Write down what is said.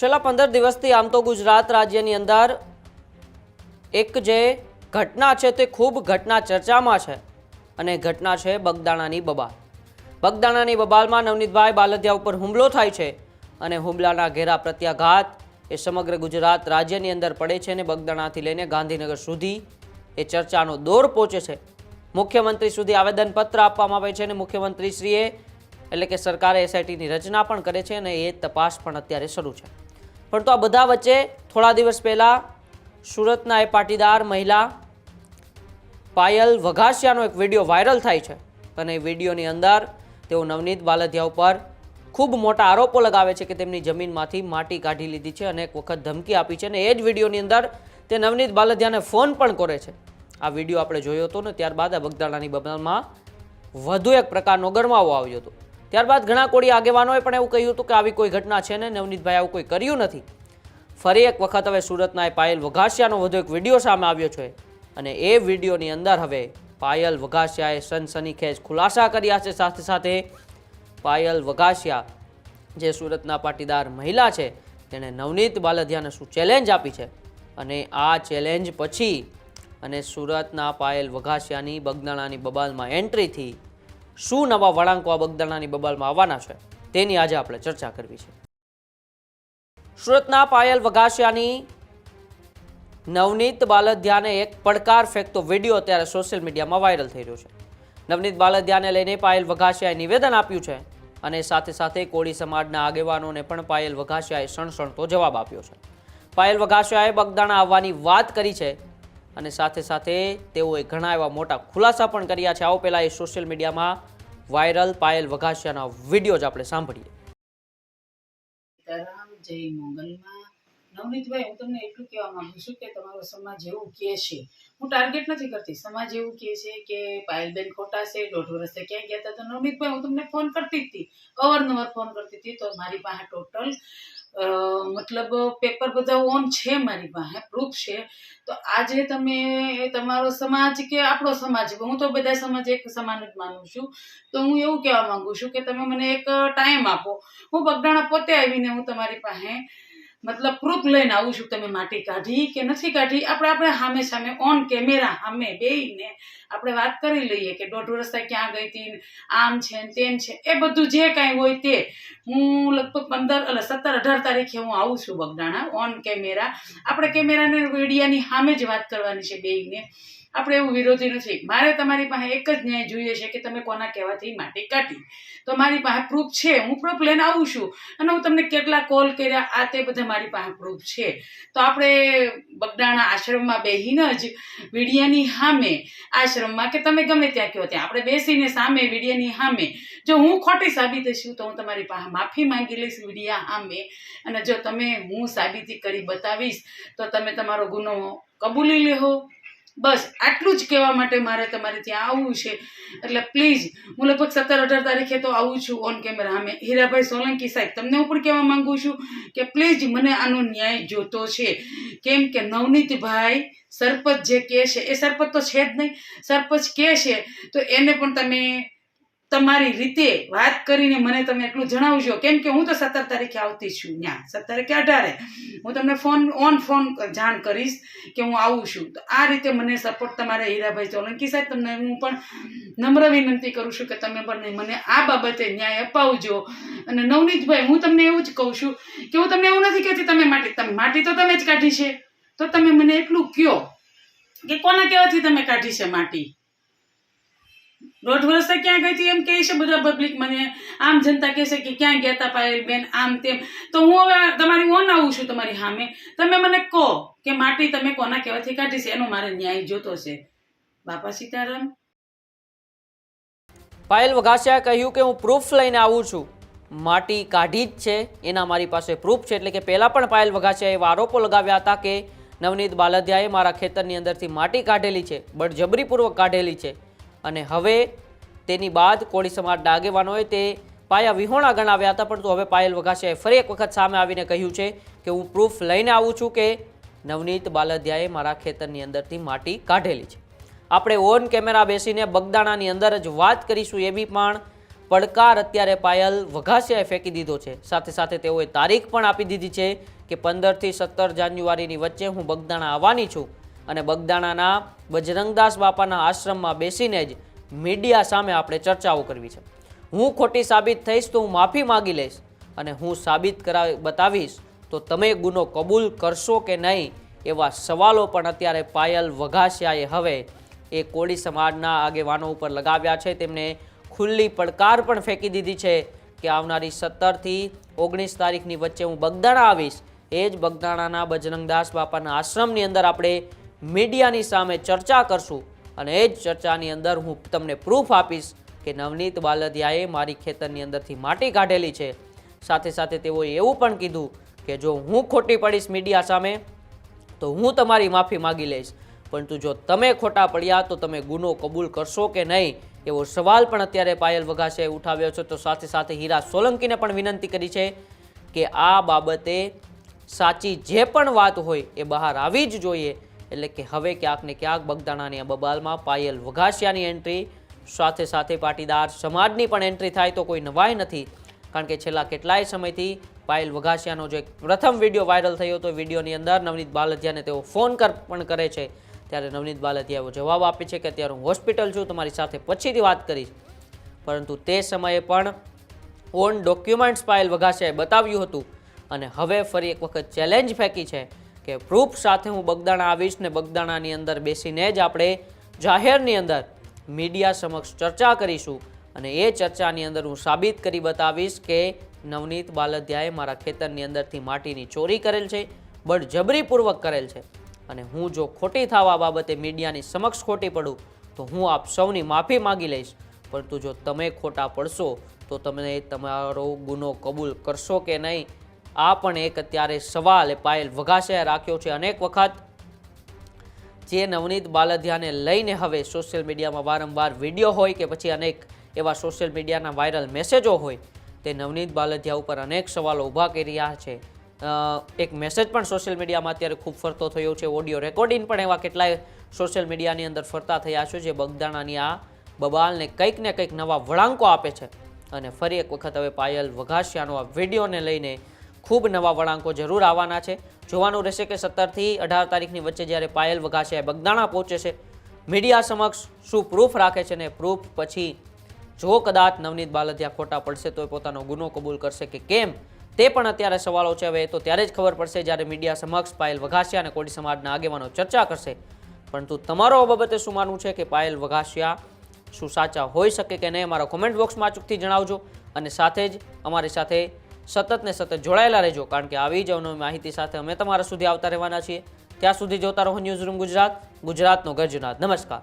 છેલ્લા 15 દિવસથી આમ તો ગુજરાત રાજ્યની અંદર એક જે ઘટના છે તે ખૂબ ઘટના ચર્ચામાં છે અને ઘટના છે બગદાણાની બબાલ. બગદાણાની બબાલમાં નવનીતભાઈ બાલદિયા ઉપર હુમલો થાય છે અને હુમલાના ઘેરા પ્રત્યાઘાત એ સમગ્ર ગુજરાત રાજ્યની અંદર પડે છે અને બગદાણાથી લઈને ગાંધીનગર સુધી એ ચર્ચાનો દોર પહોંચે છે. મુખ્યમંત્રી સુધી આવેદનપત્ર આપવામાં આવે છે અને મુખ્યમંત્રીશ્રીએ એટલે કે સરકારે એસઆઈટીની રચના પણ કરે છે અને એ તપાસ પણ અત્યારે શરૂ છે. પરંતુ આ બધા વચ્ચે થોડા દિવસ પહેલાં સુરતના એ પાટીદાર મહિલા પાયલ વઘાસિયાનો એક વિડીયો વાયરલ થાય છે અને એ વિડીયોની અંદર તેઓ નવનીત બાલદિયા ઉપર ખૂબ મોટા આરોપો લગાવે છે કે તેમની જમીનમાંથી માટી કાઢી લીધી છે અને એક વખત ધમકી આપી છે અને એ જ વિડીયોની અંદર તે નવનીત બાલદિયાને ફોન પણ કરે છે. આ વિડીયો આપણે જોયો હતો ને ત્યારબાદ આ બગદાણાની બબાલમાં વધુ એક પ્રકારનો ગરમાવો આવ્યો હતો. ત્યારબાદ ઘણા કોળી આગેવાનોએ પણ એવું કહ્યું હતું કે આવી કોઈ ઘટના છે ને નવનીતભાઈ આવું કોઈ કર્યું નથી. ફરી એક વખત હવે સુરતના એ પાયલ વઘાસિયાનો વધુ એક વિડીયો સામે આવ્યો છે અને એ વિડીયોની અંદર હવે પાયલ વઘાસિયાએ સનસનીખેજ ખુલાસા કર્યા છે. સાથે સાથે પાયલ વઘાસિયા જે સુરતના પાટીદાર મહિલા છે તેણે નવનીત બાલદિયાને શું ચેલેન્જ આપી છે અને આ ચેલેન્જ પછી અને સુરતના પાયલ વઘાસિયાની બગદાણાની બબાલમાં એન્ટ્રીથી શું નવા વળાંકો આ બગદાણાની બબાલમાં આવવાના છે તેની આજે આપણે ચર્ચા કરવી છે. સુરતના પાયલ વઘાસિયાની નવનીત બાલદિયાને એક પડકાર ફેંકતો વિડીયો અત્યારે સોશિયલ મીડિયામાં વાયરલ થઈ રહ્યો છે. નવનીત બાલદિયાને લઈને પાયલ વઘાસિયાએ નિવેદન આપ્યું છે અને સાથે સાથે કોળી સમાજના આગેવાનોને પણ પાયલ વઘાસિયાએ સણસણતો જવાબ આપ્યો છે. પાયલ વઘાસિયાએ બગદાણા આવવાની વાત કરી છે અને સાથે સાથે તેઓએ ઘણા એવા મોટા ખુલાસા પણ કર્યા છે. આવો પહેલા એ સોશિયલ મીડિયામાં વાયરલ પાયલ વઘાસિયાના વિડીયો જ આપણે સાંભળીએ. જય મોગલમાં નવનીતભાઈ, હું તમને એટલું કહેવા માંગુ છું કે તમારો સમાજ એવું કહે છે, હું ટાર્ગેટ નથી કરતી, સમાજ એવું કહે છે કે પાયલબેન ખોટા છે, 1.5 વર્ષે ક્યાં ગયા હતા. તો નવનીતભાઈ, હું તમને ફોન કરતી હતી, અવારનવાર ફોન કરતી હતી. તો મારી પાસે ટોટલ મતલબ પેપર બધા ઓન છે, મારી પાસે પ્રૂફ છે. તો આજે તમે તમારો સમાજ કે આપણો સમાજ, હું તો બધા સમાજ એક સમાન જ માનું છું. તો હું એવું કહેવા માંગુ છું કે તમે મને એક ટાઈમ આપો. હું બગદાણા પોતે આવીને હું તમારી પાસે મતલબ પ્રૂફ લઈને આવું છું. તમે માટી કાઢી કે નથી કાઢી, આપણે સામે સામે ઓન કેમેરા સામે બેહીને આપણે વાત કરી લઈએ કે 1.5 વર્ષ ક્યાં ગઈ હતી, આમ છે ને તેમ છે. એ બધું જે કાંઈ હોય તે હું લગભગ 17-18 તારીખે હું આવું છું બગદાણા ઓન કેમેરા. આપણે કેમેરાને મીડિયાની સામે જ વાત કરવાની છે બેહીને. આપણે એવું વિરોધી નથી. મારે તમારી પાસે એક જ ન્યાય જોઈએ છે કે તમે કોના કહેવાથી માટી કાઢી. તો મારી પાસે પ્રૂફ છે, હું પ્રૂફ લઈને આવું છું અને હું તમને કેટલા કોલ કર્યા આ તે બધા મારી પાસે પ્રૂફ છે. તો આપણે બગદાણા આશ્રમમાં બેહીને જ મીડિયાની સામે આશ્રમમાં કે તમે ગમે ત્યાં કહો ત્યાં આપણે બેસીને સામે મીડિયાની સામે જો હું ખોટી સાબિત છું તો હું તમારી પાસે માફી માંગી લઈશ મીડિયા સામે. અને જો તમે હું સાબિતી કરી બતાવીશ તો તમે તમારો ગુનો કબૂલી લેહો. બસ આટલું જ કહેવા માટે મારે તમારે ત્યાં આવવું છે. એટલે પ્લીઝ, હું લગભગ 17-18 તારીખે તો આવું છું ઓન કેમેરા સામે. હીરાભાઈ સોલંકી સાહેબ, તમને હું પણ કહેવા માંગુ છું કે પ્લીઝ મને આનો ન્યાય જોતો છે. કેમ કે નવનીતભાઈ સરપંચ જે કહે છે એ સરપંચ તો છે જ નહીં. સરપંચ કહે છે તો એને પણ તમે તમારી રીતે વાત કરીને મને તમે એટલું જણાવજો. કેમ કે હું તો 17 તારીખે આવતી છું ત્યાં, 17 કે 18 હું તમને ફોન જાણ કરીશ કે હું આવું છું. તો આ રીતે મને સપોર્ટ તમારે હીરાભાઈ સોલંકી સાહેબ, તમને હું પણ નમ્ર વિનંતી કરું છું કે તમે પણ મને આ બાબતે ન્યાય અપાવજો. અને નવનીતભાઈ, હું તમને એવું જ કહું છું કે હું તમને એવું નથી કહેતી તમે માટી તો તમે જ કાઢી છે. તો તમે મને એટલું કહો કે કોના કહેવાથી તમે કાઢી છે માટી. 1.5 વર્ષે ક્યાં ગઈ હતી એમ કહે છે બધા પબ્લિક. મને આમ જનતા કહે છે કે ક્યાં ગયા હતા પાયલબેન આમ તેમ. તો હું હવે તમારી ઓન આવું છું તમારી સામે. તમે મને કહો કે માટી તમે કોના કહેવાથી કાઢી છે, એનો મારે ન્યાય જોતો છે. બાપા સીતારામ. પાયલ વઘાસિયાએ કહ્યું કે હું પ્રૂફ લઈને આવું છું, માટી કાઢી જ છે, એના મારી પાસે પ્રૂફ છે. એટલે કે પહેલાં પણ પાયલ વઘાસિયાએ એવા આરોપો લગાવ્યા હતા કે નવનીત બાલદિયાએ મારા ખેતરની અંદરથી માટી કાઢેલી છે, બળજબરીપૂર્વક કાઢેલી છે. અને હવે તેની બાદ કોળી સમાજના આગેવાનોએ તે પાયા વિહોણા ગણાવ્યા હતા. પરંતુ હવે પાયલ વઘાસિયાએ ફરી એક વખત સામે આવીને કહ્યું છે કે હું પ્રૂફ લઈને આવું છું કે નવનીત બાલદિયાએ મારા ખેતરની અંદરથી માટી કાઢેલી છે. આપણે ઓન કેમેરા બેસીને બગદાણાની અંદર જ વાત કરીશું એવી પણ પડકાર અત્યારે પાયલ વઘાસિયાએ ફેંકી દીધો છે. સાથે સાથે તેઓએ તારીખ પણ આપી દીધી છે કે 15 થી 17 જાન્યુઆરીની વચ્ચે હું બગદાણા આવવાની છું અને બગદાણાના બજરંગદાસ બાપાના આશ્રમમાં બેસીને જ મીડિયા સામે આપણે ચર્ચાઓ કરવી છે. હું ખોટી સાબિત થઈશ તો હું માફી માગી લઈશ અને હું સાબિત બતાવીશ તો તમે ગુનો કબૂલ કરશો કે નહીં, એવા સવાલો પણ અત્યારે પાયલ વઘાસિયાએ હવે એ કોળી સમાજના આગેવાનો ઉપર લગાવ્યા છે. તેમને ખુલ્લી પડકાર પણ ફેંકી દીધી છે કે આવનારી 17 થી 19 તારીખની વચ્ચે હું બગદાણા આવીશ. એ જ બગદાણાના બજરંગદાસ બાપાના આશ્રમની અંદર આપણે મીડિયાની સામે ચર્ચા કરશું અને એ જ ચર્ચાની અંદર હું તમને પ્રૂફ આપીશ કે નવનીત બાલદિયાએ મારી ખેતરની અંદરથી માટી કાઢેલી છે. સાથે સાથે તેઓએ એવું પણ કીધું કે જો હું ખોટી પડીશ મીડિયા સામે તો હું તમારી માફી માગી લઈશ, પરંતુ જો તમે ખોટા પડ્યા તો તમે ગુનો કબૂલ કરશો કે નહીં, એવો સવાલ પણ અત્યારે પાયલ વઘાસિયાએ ઉઠાવ્યો છે. તો સાથે સાથે હીરા સોલંકીને પણ વિનંતી કરી છે કે આ બાબતે સાચી જે પણ વાત હોય એ બહાર આવી જ જોઈએ. એટલે કે હવે ક્યાંક ને ક્યાંક બગદાણાની આ બબાલમાં પાયલ વઘાસિયાની એન્ટ્રી, સાથે સાથે પાટીદાર સમાજની પણ એન્ટ્રી થાય તો કોઈ નવાઈ નથી. કારણ કે છેલ્લા કેટલાય સમયથી પાયલ વઘાસિયાનો જે પ્રથમ વિડીયો વાયરલ થયો હતો, વિડીયોની અંદર નવનીત બાલદિયાને તેઓ ફોન પણ કરે છે, ત્યારે નવનીત બાલદિયા એવો જવાબ આપે છે કે અત્યારે હું હોસ્પિટલ છું, તમારી સાથે પછીથી વાત કરીશ. પરંતુ તે સમયે પણ ઓન ડોક્યુમેન્ટ્સ પાયલ વઘાસિયાએ બતાવ્યું હતું અને હવે ફરી એક વખત ચેલેન્જ ફેંકી છે કે પ્રૂફ સાથે હું બગદાણા આવીશ ને બગદાણાની અંદર બેસીને જ આપણે જાહેરની અંદર મીડિયા સમક્ષ ચર્ચા કરીશું અને એ ચર્ચાની અંદર હું સાબિત કરી બતાવીશ કે નવનીત બાલદિયાએ મારા ખેતરની અંદરથી માટીની ચોરી કરેલ છે, બળજબરીપૂર્વક કરેલ છે અને હું જો ખોટી થવા બાબતે મીડિયાની સમક્ષ ખોટી પડું તો હું આપ સૌની માફી માગી લઈશ. પરંતુ જો તમે ખોટા પડશો તો તમે તમારો ગુનો કબૂલ કરશો કે નહીં, આ પણ એક અત્યારે સવાલ એ પાયલ વઘાસિયાએ રાખ્યો છે. અનેક વખત જે નવનીત બાલદિયાને લઈને હવે સોશિયલ મીડિયામાં વારંવાર વિડીયો હોય કે પછી અનેક એવા સોશિયલ મીડિયાના વાયરલ મેસેજો હોય, તે નવનીત બાલદિયા ઉપર અનેક સવાલો ઊભા કરી રહ્યા છે. એક મેસેજ પણ સોશિયલ મીડિયામાં અત્યારે ખૂબ ફરતો થયો છે, ઓડિયો રેકોર્ડિંગ પણ એવા કેટલાય સોશિયલ મીડિયાની અંદર ફરતા થયા છે જે બગદાણાની આ બબાલને કંઈક ને કંઈક નવા વળાંકો આપે છે. અને ફરી એક વખત હવે પાયલ વઘાસિયાનો આ વિડીયોને લઈને ખૂબ નવા વળાંકો જરૂર આવવાના છે. જોવાનું રહેશે કે 17 થી 18 તારીખની વચ્ચે જ્યારે પાયલ વઘાસિયા બગદાણા પહોંચે છે, મીડિયા સમક્ષ શું પ્રૂફ રાખે છે ને પ્રૂફ પછી જો કદાચ નવનીત બાલદિયા ખોટા પડશે તો એ પોતાનો ગુનો કબૂલ કરશે કે કેમ, તે પણ અત્યારે સવાલો છે. હવે તો ત્યારે જ ખબર પડશે જ્યારે મીડિયા સમક્ષ પાયલ વઘાસિયા અને કોળી સમાજના આગેવાનો ચર્ચા કરશે. પરંતુ તમારો આ બાબતે શું માનવું છે કે પાયલ વઘાસિયા શું સાચા હોઈ શકે કે નહીં, મારા કોમેન્ટ બોક્સમાં અચૂકથી જણાવજો અને સાથે જ અમારી સાથે સતત ને સતત જોડાયેલા રહેજો, કારણ કે આવી જ અવનવી માહિતી સાથે અમે તમારા સુધી આવતા રહેવાના છીએ. ત્યાં સુધી જોતા રહો ન્યૂઝરૂમ ગુજરાત, ગુજરાતનો ગર્જનાદ. નમસ્કાર.